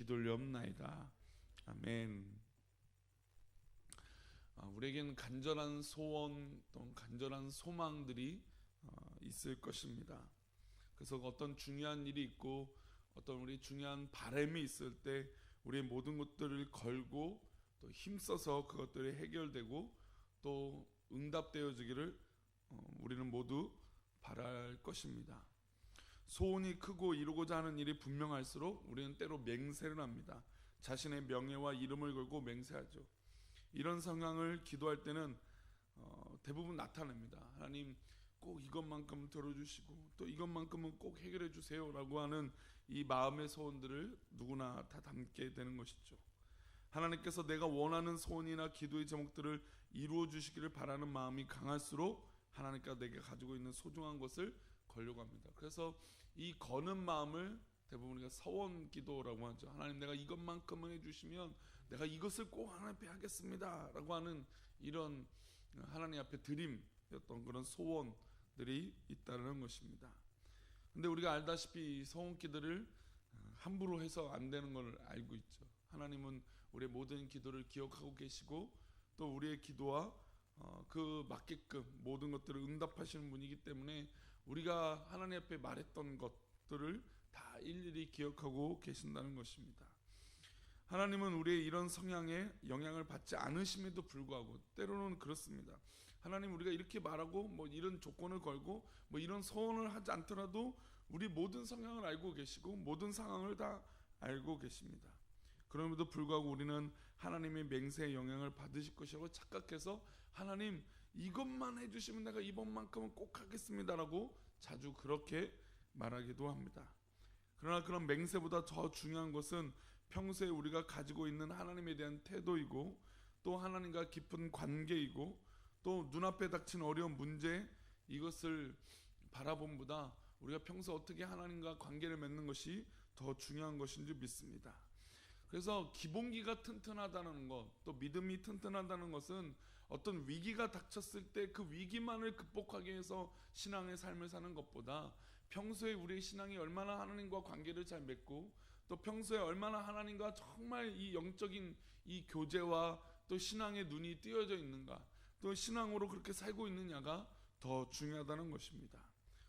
기도리옵나이다. 아멘. 우리에게는 간절한 소원 또 간절한 소망들이 있을 것입니다. 그래서 어떤 중요한 일이 있고 어떤 우리 중요한 바람이 있을 때 우리의 모든 것들을 걸고 또 힘써서 그것들이 해결되고 또 응답되어지기를 우리는 모두 바랄 것입니다. 소원이 크고 이루고자 하는 일이 분명할수록 우리는 때로 맹세를 합니다. 자신의 명예와 이름을 걸고 맹세하죠. 이런 상황을 기도할 때는 대부분 나타납니다. 하나님 꼭 이것만큼 들어주시고 또 이것만큼은 꼭 해결해 주세요 라고 하는 이 마음의 소원들을 누구나 다 담게 되는 것이죠. 하나님께서 내가 원하는 소원이나 기도의 제목들을 이루어 주시기를 바라는 마음이 강할수록 하나님께서 내게 가지고 있는 소중한 것을 걸려고 합니다. 그래서 이 거는 마음을 대부분 우리가 서원 기도라고 하죠. 하나님 내가 이것만큼은 해주시면 내가 이것을 꼭 하나님 앞에 하겠습니다 라고 하는 이런 하나님 앞에 드림이었던 그런 소원들이 있다는 것입니다. 근데 우리가 알다시피 소원 기도를 함부로 해서 안 되는 걸 알고 있죠. 하나님은 우리의 모든 기도를 기억하고 계시고 또 우리의 기도와 그 맞게끔 모든 것들을 응답하시는 분이기 때문에 우리가 하나님 앞에 말했던 것들을 다 일일이 기억하고 계신다는 것입니다. 하나님은 우리의 이런 성향에 영향을 받지 않으심에도 불구하고 때로는 그렇습니다. 하나님 우리가 이렇게 말하고 뭐 이런 조건을 걸고 뭐 이런 소원을 하지 않더라도 우리 모든 성향을 알고 계시고 모든 상황을 다 알고 계십니다. 그럼에도 불구하고 우리는 하나님의 맹세의 영향을 받으실 것이라고 착각해서 하나님 이것만 해주시면 내가 이번만큼은 꼭 하겠습니다라고 자주 그렇게 말하기도 합니다. 그러나 그런 맹세보다 더 중요한 것은 평소에 우리가 가지고 있는 하나님에 대한 태도이고 또 하나님과 깊은 관계이고 또 눈앞에 닥친 어려운 문제 이것을 바라봄보다 우리가 평소 어떻게 하나님과 관계를 맺는 것이 더 중요한 것인 줄 믿습니다. 그래서 기본기가 튼튼하다는 것, 또 믿음이 튼튼하다는 것은 어떤 위기가 닥쳤을 때 그 위기만을 극복하기 위해서 신앙의 삶을 사는 것보다 평소에 우리의 신앙이 얼마나 하나님과 관계를 잘 맺고 또 평소에 얼마나 하나님과 정말 이 영적인 이 교제와 또 신앙의 눈이 띄어져 있는가, 또 신앙으로 그렇게 살고 있느냐가 더 중요하다는 것입니다.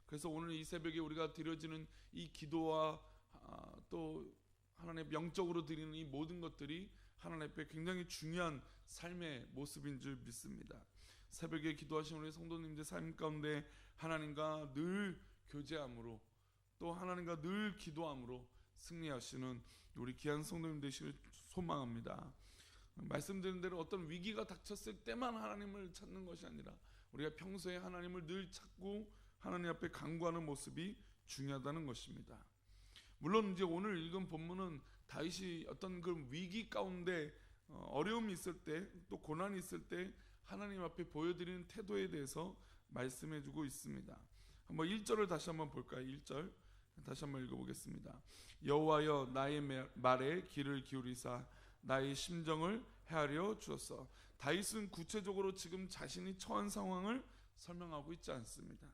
그래서 오늘 이 새벽에 우리가 드려지는 이 기도와 또 하나님 영적으로 드리는 이 모든 것들이 하나님 앞에 굉장히 중요한 삶의 모습인 줄 믿습니다. 새벽에 기도하시는 우리 성도님들 삶 가운데 하나님과 늘 교제함으로 또 하나님과 늘 기도함으로 승리하시는 우리 귀한 성도님 되시길 소망합니다. 말씀드린 대로 어떤 위기가 닥쳤을 때만 하나님을 찾는 것이 아니라 우리가 평소에 하나님을 늘 찾고 하나님 앞에 간구하는 모습이 중요하다는 것입니다. 물론 이제 오늘 읽은 본문은 다윗이 어떤 그 위기 가운데 어려움이 있을 때 또 고난이 있을 때 하나님 앞에 보여드리는 태도에 대해서 말씀해주고 있습니다. 한번 1절을 다시 한번 볼까요? 1절 다시 한번 읽어보겠습니다. 여호와여 나의 말에 귀를 기울이사 나의 심정을 헤아려 주었어. 다윗은 구체적으로 지금 자신이 처한 상황을 설명하고 있지 않습니다.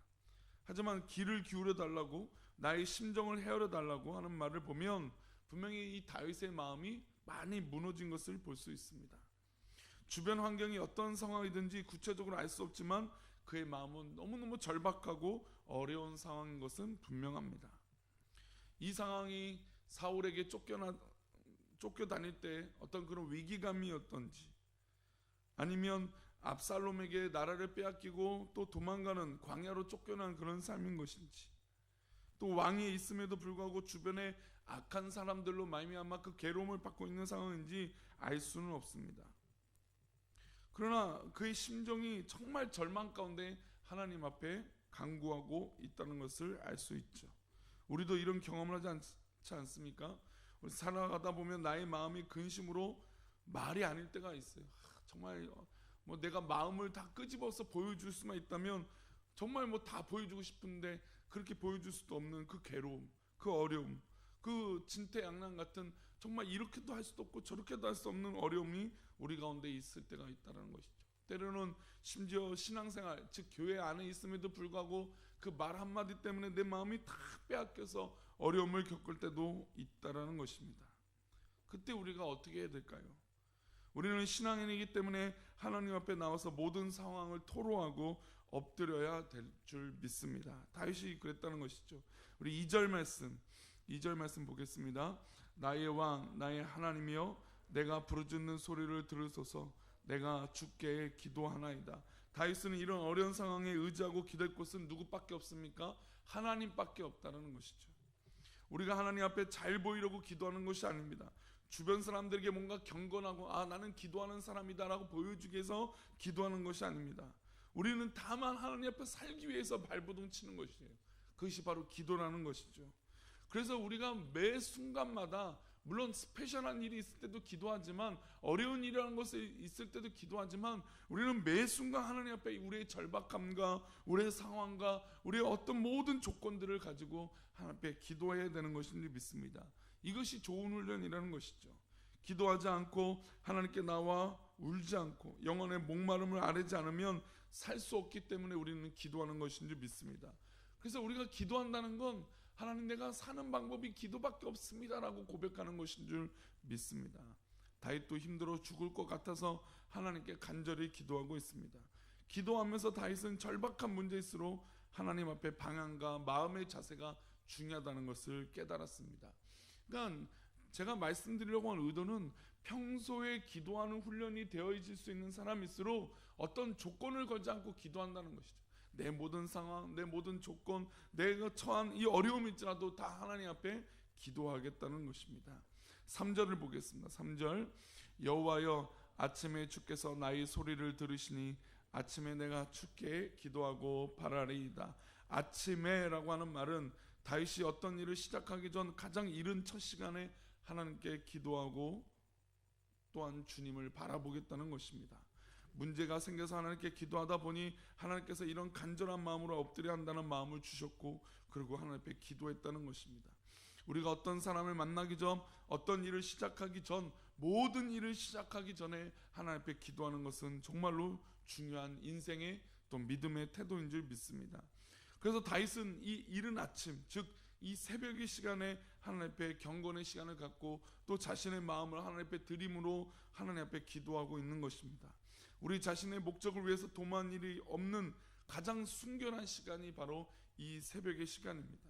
하지만 귀를 기울여 달라고 나의 심정을 헤아려 달라고 하는 말을 보면 분명히 이 다윗의 마음이 많이 무너진 것을 볼 수 있습니다. 주변 환경이 어떤 상황이든지 구체적으로 알 수 없지만 그의 마음은 너무너무 절박하고 어려운 상황인 것은 분명합니다. 이 상황이 사울에게 쫓겨다닐 때 어떤 그런 위기감이었던지 아니면 압살롬에게 나라를 빼앗기고 또 도망가는 광야로 쫓겨난 그런 삶인 것인지 또 왕이 있음에도 불구하고 주변에 악한 사람들로 말미암아 그 괴로움을 받고 있는 상황인지 알 수는 없습니다. 그러나 그의 심정이 정말 절망 가운데 하나님 앞에 간구하고 있다는 것을 알 수 있죠. 우리도 이런 경험을 하지 않지 않습니까? 우리 살아가다 보면 나의 마음이 근심으로 말이 아닐 때가 있어요. 정말 뭐 내가 마음을 다 끄집어서 보여줄 수만 있다면 정말 뭐 다 보여주고 싶은데 그렇게 보여줄 수도 없는 그 괴로움, 그 어려움, 그 진퇴양난 같은 정말 이렇게도 할 수도 없고 저렇게도 할 수 없는 어려움이 우리 가운데 있을 때가 있다는 것이죠. 때로는 심지어 신앙생활, 즉 교회 안에 있음에도 불구하고 그 말 한마디 때문에 내 마음이 다 빼앗겨서 어려움을 겪을 때도 있다는 것입니다. 그때 우리가 어떻게 해야 될까요? 우리는 신앙인이기 때문에 하나님 앞에 나와서 모든 상황을 토로하고 엎드려야 될 줄 믿습니다. 다윗이 그랬다는 것이죠. 우리 2절 말씀 보겠습니다. 나의 왕 나의 하나님이여 내가 부르짖는 소리를 들으소서. 내가 주께 기도하나이다. 다윗은 이런 어려운 상황에 의지하고 기댈 곳은 누구밖에 없습니까? 하나님밖에 없다는 것이죠. 우리가 하나님 앞에 잘 보이려고 기도하는 것이 아닙니다. 주변 사람들에게 뭔가 경건하고 나는 기도하는 사람이다 라고 보여주기 위해서 기도하는 것이 아닙니다. 우리는 다만 하나님 앞에 살기 위해서 발버둥 치는 것이에요. 그것이 바로 기도라는 것이죠. 그래서 우리가 매 순간마다 물론 스페셜한 일이 있을 때도 기도하지만, 어려운 일이라는 것이 있을 때도 기도하지만, 우리는 매 순간 하나님 앞에 우리의 절박함과 우리의 상황과 우리의 어떤 모든 조건들을 가지고 하나님 앞에 기도해야 되는 것인지 믿습니다. 이것이 좋은 훈련이라는 것이죠. 기도하지 않고 하나님께 나와 울지 않고 영혼의 목마름을 아뢰지 않으면 살 수 없기 때문에 우리는 기도하는 것인 줄 믿습니다. 그래서 우리가 기도한다는 건 하나님 내가 사는 방법이 기도밖에 없습니다 라고 고백하는 것인 줄 믿습니다. 다윗도 힘들어 죽을 것 같아서 하나님께 간절히 기도하고 있습니다. 기도하면서 다윗은 절박한 문제일수록 하나님 앞에 방향과 마음의 자세가 중요하다는 것을 깨달았습니다. 그러니까 제가 말씀드리려고 하는 의도는 평소에 기도하는 훈련이 되어 있을 수 있는 사람일수록 어떤 조건을 걸지 않고 기도한다는 것이죠. 내 모든 상황, 내 모든 조건, 내가 처한 이 어려움일지라도 다 하나님 앞에 기도하겠다는 것입니다. 3절을 보겠습니다. 3절 여호와여 아침에 주께서 나의 소리를 들으시니 아침에 내가 주께 기도하고 바라리이다. 아침에라고 하는 말은 다윗이 어떤 일을 시작하기 전 가장 이른 첫 시간에 하나님께 기도하고 또한 주님을 바라보겠다는 것입니다. 문제가 생겨서 하나님께 기도하다 보니 하나님께서 이런 간절한 마음으로 엎드려 한다는 마음을 주셨고, 그리고 하나님 앞에 기도했다는 것입니다. 우리가 어떤 사람을 만나기 전, 어떤 일을 시작하기 전, 모든 일을 시작하기 전에 하나님 앞에 기도하는 것은 정말로 중요한 인생의 또 믿음의 태도인 줄 믿습니다. 그래서 다윗은 이 이른 아침, 즉 이 새벽의 시간에 하나님 앞에 경건의 시간을 갖고 또 자신의 마음을 하나님 앞에 드림으로 하나님 앞에 기도하고 있는 것입니다. 우리 자신의 목적을 위해서 도모한 일이 없는 가장 순결한 시간이 바로 이 새벽의 시간입니다.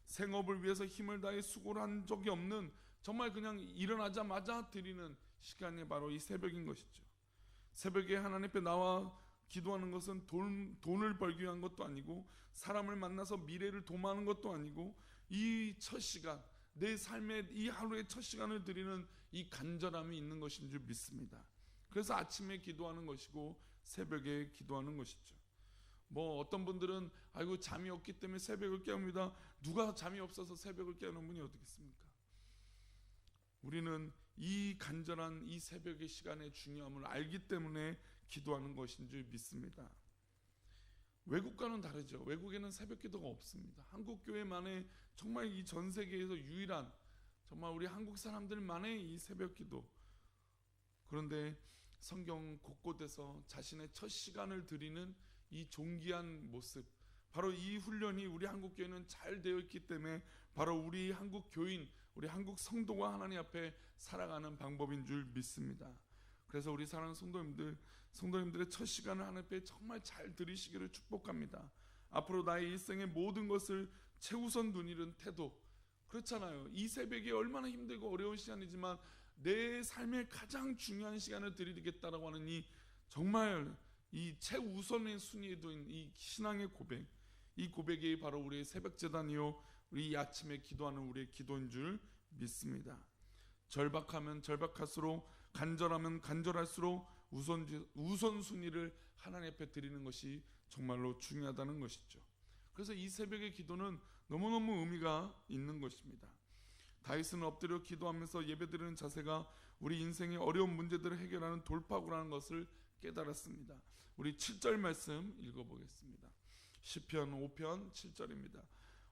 생업을 위해서 힘을 다해 수고를 한 적이 없는, 정말 그냥 일어나자마자 드리는 시간이 바로 이 새벽인 것이죠. 새벽에 하나님 앞에 나와 기도하는 것은 돈을 벌기 위한 것도 아니고, 사람을 만나서 미래를 도모하는 것도 아니고, 이 첫 시간, 내 삶의 이 하루의 첫 시간을 드리는 이 간절함이 있는 것인 줄 믿습니다. 그래서 아침에 기도하는 것이고 새벽에 기도하는 것이죠. 어떤 분들은 아이고 잠이 없기 때문에 새벽을 깨웁니다. 누가 잠이 없어서 새벽을 깨우는 분이 어디 있습니까? 우리는 이 간절한 이 새벽의 시간의 중요함을 알기 때문에 기도하는 것인 줄 믿습니다. 외국과는 다르죠. 외국에는 새벽 기도가 없습니다. 한국 교회만의, 정말 이 전 세계에서 유일한, 정말 우리 한국 사람들만의 이 새벽 기도. 그런데 성경 곳곳에서 자신의 첫 시간을 드리는 이 존귀한 모습, 바로 이 훈련이 우리 한국 교회는 잘 되어 있기 때문에 바로 우리 한국 교인, 우리 한국 성도가 하나님 앞에 살아가는 방법인 줄 믿습니다. 그래서 우리 사랑하는 성도님들의 첫 시간을 하나님 앞에 정말 잘 드리시기를 축복합니다. 앞으로 나의 일생의 모든 것을 최우선 두는 태도, 그렇잖아요. 이 새벽이 얼마나 힘들고 어려운 시간이지만 내 삶의 가장 중요한 시간을 드리겠다라고 하는 이 정말 이 최우선의 순위에 둔 이 신앙의 고백, 이 고백이 바로 우리의 새벽 제단이요, 우리 아침에 기도하는 우리의 기도인 줄 믿습니다. 절박하면 절박할수록, 간절하면 간절할수록 우선순위를 하나님 앞에 드리는 것이 정말로 중요하다는 것이죠. 그래서 이 새벽의 기도는 너무너무 의미가 있는 것입니다. 다윗은 엎드려 기도하면서 예배드리는 자세가 우리 인생의 어려운 문제들을 해결하는 돌파구라는 것을 깨달았습니다. 우리 7절 말씀 읽어보겠습니다. 시편 5편 7절입니다.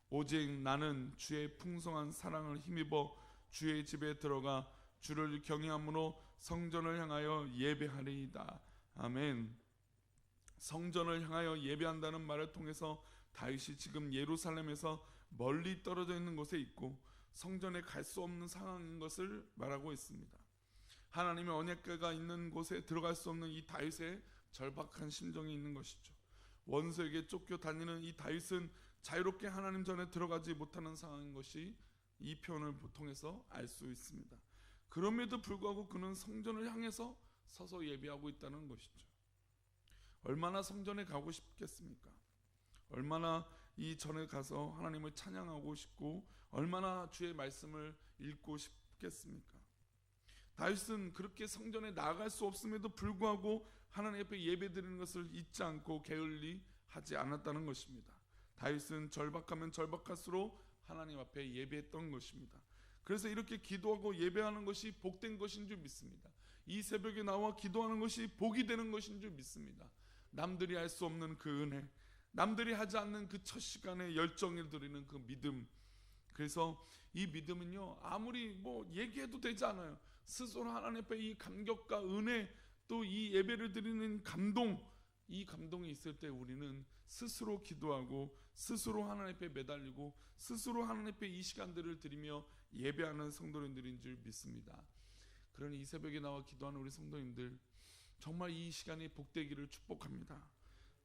오직 나는 주의 풍성한 사랑을 힘입어 주의 집에 들어가 주를 경외함으로 성전을 향하여 예배하리이다. 아멘. 성전을 향하여 예배한다는 말을 통해서 다윗이 지금 예루살렘에서 멀리 떨어져 있는 곳에 있고, 성전에 갈 수 없는 상황인 것을 말하고 있습니다. 하나님의 언약궤가 있는 곳에 들어갈 수 없는 이 다윗의 절박한 심정이 있는 것이죠. 원수에게 쫓겨 다니는 이 다윗은 자유롭게 하나님 전에 들어가지 못하는 상황인 것이 이 표현을 통해서 알 수 있습니다. 그럼에도 불구하고 그는 성전을 향해서 서서 예배하고 있다는 것이죠. 얼마나 성전에 가고 싶겠습니까? 얼마나 이 전에 가서 하나님을 찬양하고 싶고 얼마나 주의 말씀을 읽고 싶겠습니까? 다윗은 그렇게 성전에 나아갈 수 없음에도 불구하고 하나님 앞에 예배드리는 것을 잊지 않고 게을리 하지 않았다는 것입니다. 다윗은 절박하면 절박할수록 하나님 앞에 예배했던 것입니다. 그래서 이렇게 기도하고 예배하는 것이 복된 것인 줄 믿습니다. 이 새벽에 나와 기도하는 것이 복이 되는 것인 줄 믿습니다. 남들이 할 수 없는 그 은혜, 남들이 하지 않는 그 첫 시간에 열정을 드리는 그 믿음. 그래서 이 믿음은요, 아무리 뭐 얘기해도 되지 않아요. 스스로 하나님 앞에 이 감격과 은혜, 또 이 예배를 드리는 감동, 이 감동이 있을 때 우리는 스스로 기도하고 스스로 하나님 앞에 매달리고 스스로 하나님 앞에 이 시간들을 드리며 예배하는 성도님들인 줄 믿습니다. 그러니 이 새벽에 나와 기도하는 우리 성도님들, 정말 이 시간이 복되기를 축복합니다.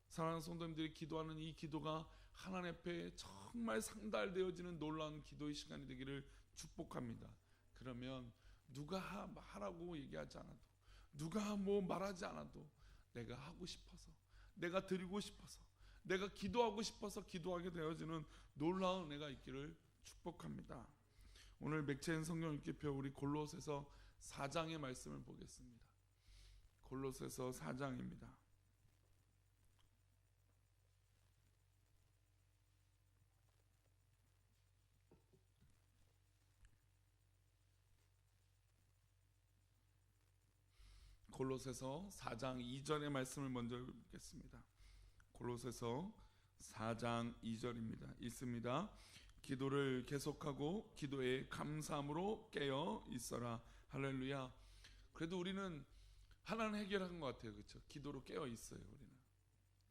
사랑하는 성도님들이 기도하는 이 기도가 하나님 앞에 정말 상달되어지는 놀라운 기도의 시간이 되기를 축복합니다. 그러면 누가 하라고 얘기하지 않아도, 누가 뭐 말하지 않아도 내가 하고 싶어서, 내가 드리고 싶어서, 내가 기도하고 싶어서 기도하게 되어지는 놀라운 은혜가 있기를 축복합니다. 오늘 맥체인 성경 읽기표 우리 골로새서 4장의 말씀을 보겠습니다. 골로새서 4장입니다. 골로새서 4장 2절의 말씀을 먼저 읽겠습니다. 골로새서 4장 2절입니다. 읽습니다. 기도를 계속하고 기도에 감사함으로 깨어 있어라. 할렐루야. 그래도 우리는 하나는 해결한 것 같아요. 그렇죠? 기도로 깨어 있어요, 우리는.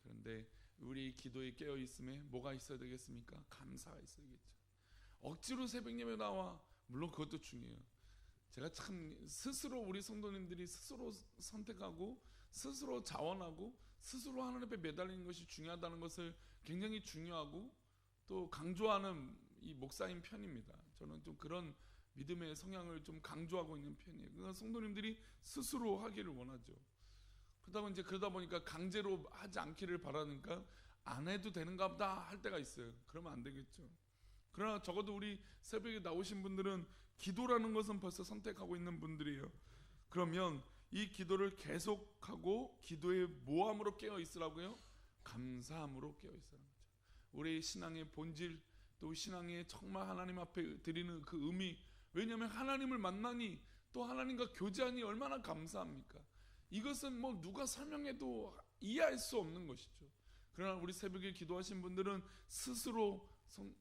그런데 우리 기도에 깨어 있음에 뭐가 있어야 되겠습니까? 감사가 있어야겠죠. 억지로 새벽 예배 나와, 물론 그것도 중요해요. 제가 참 스스로 우리 성도님들이 스스로 선택하고 스스로 자원하고 스스로 하나님 앞에 매달리는 것이 중요하다는 것을 굉장히 중요하고 또 강조하는 이 목사인 편입니다. 저는 좀 그런 믿음의 성향을 좀 강조하고 있는 편이에요. 그러니까 성도님들이 스스로 하기를 원하죠. 그러다 보니까 강제로 하지 않기를 바라니까 안 해도 되는가 보다 할 때가 있어요. 그러면 안 되겠죠. 그러나 적어도 우리 새벽에 나오신 분들은 기도라는 것은 벌써 선택하고 있는 분들이에요. 그러면 이 기도를 계속하고 기도의 모함으로 깨어 있으라고요? 감사함으로 깨어 있으라는 거죠. 우리 신앙의 본질, 또 신앙의 정말 하나님 앞에 드리는 그 의미, 왜냐하면 하나님을 만나니 또 하나님과 교제하니 얼마나 감사합니까? 이것은 뭐 누가 설명해도 이해할 수 없는 것이죠. 그러나 우리 새벽에 기도하신 분들은 스스로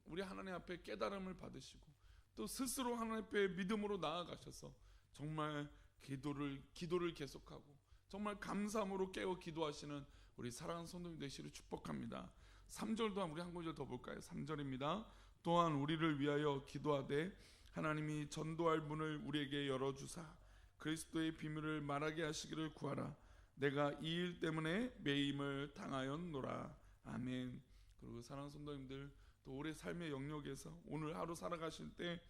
우리 하나님 앞에 깨달음을 받으시고 또 스스로 하나님 앞에 믿음으로 나아가셔서 정말 기도를 계속하고 정말 감사함으로 깨어 기도하시는 우리 사랑하는 성도님 되시기를 축복합니다. 3절도 우리 한 구절 더 볼까요? 3절입니다. 또한 우리를 위하여 기도하되 하나님이 전도할 문을 우리에게 열어주사 그리스도의 비밀을 말하게 하시기를 구하라. 내가 이 일 때문에 매임을 당하였노라. 아멘. 그리고 사랑하는 성도님들, 또 올해 삶의 영역에서 오늘 하루 살아가실 때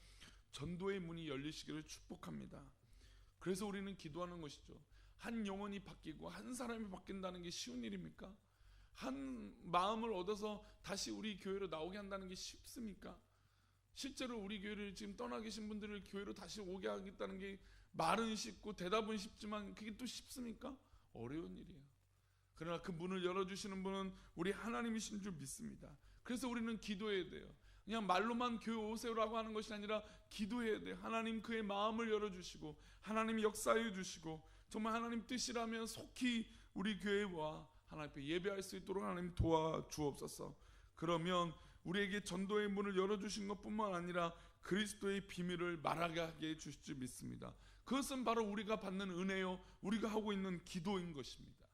전도의 문이 열리시기를 축복합니다. 그래서 우리는 기도하는 것이죠. 한 영혼이 바뀌고 한 사람이 바뀐다는 게 쉬운 일입니까? 한 마음을 얻어서 다시 우리 교회로 나오게 한다는 게 쉽습니까? 실제로 우리 교회를 지금 떠나 계신 분들을 교회로 다시 오게 하겠다는 게 말은 쉽고 대답은 쉽지만 그게 또 쉽습니까? 어려운 일이에요. 그러나 그 문을 열어주시는 분은 우리 하나님이신 줄 믿습니다. 그래서 우리는 기도해야 돼요. 그냥 말로만 교회 오세요라고 하는 것이 아니라 기도해야 돼요. 하나님 그의 마음을 열어주시고 하나님이 역사해 주시고 정말 하나님 뜻이라면 속히 우리 교회와 하나님 앞에 예배할 수 있도록 하나님 도와주옵소서. 그러면 우리에게 전도의 문을 열어주신 것뿐만 아니라 그리스도의 비밀을 말하게 하게 해주실 줄 믿습니다. 그것은 바로 우리가 받는 은혜요, 우리가 하고 있는 기도인 것입니다.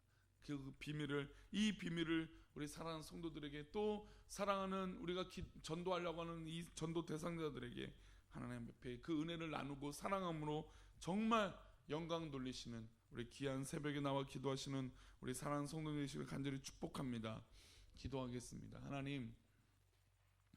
그 비밀을, 이 비밀을 우리 사랑하는 성도들에게 또 사랑하는 우리가 전도하려고 하는 이 전도 대상자들에게 하나님 앞에 그 은혜를 나누고 사랑함으로 정말 영광 돌리시는 우리 귀한 새벽에 나와 기도하시는 우리 사랑하는 성도님들을 간절히 축복합니다. 기도하겠습니다. 하나님,